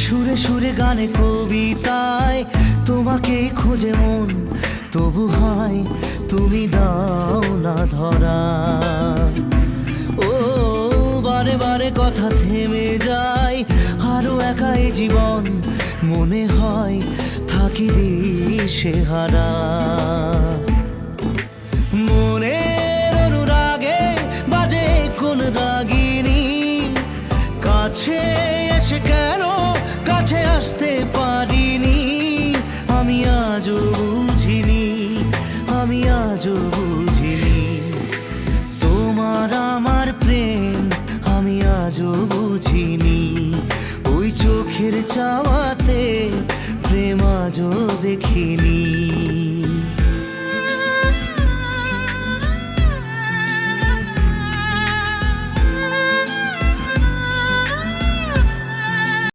সুরে সুরে গানে কবিতায় তোমাকে খোঁজে মন, তবু হয় তুমি দাও না ধরা। ও বারে বারে কথা থেমে যায়, আরো একাই জীবন মনে হয় থাকি দিশেহারা। মনের অনুরাগে বাজে কোন রাগিনী, কাছে এসে কেন কাছে আসতে পারিনি। আমি আজও বুঝিনি, আমি আজও বুঝিনি তোমার আমার প্রেম, আমি আজও বুঝিনি। ওই চোখের চাওয়াতে প্রেম আজও দেখিনি।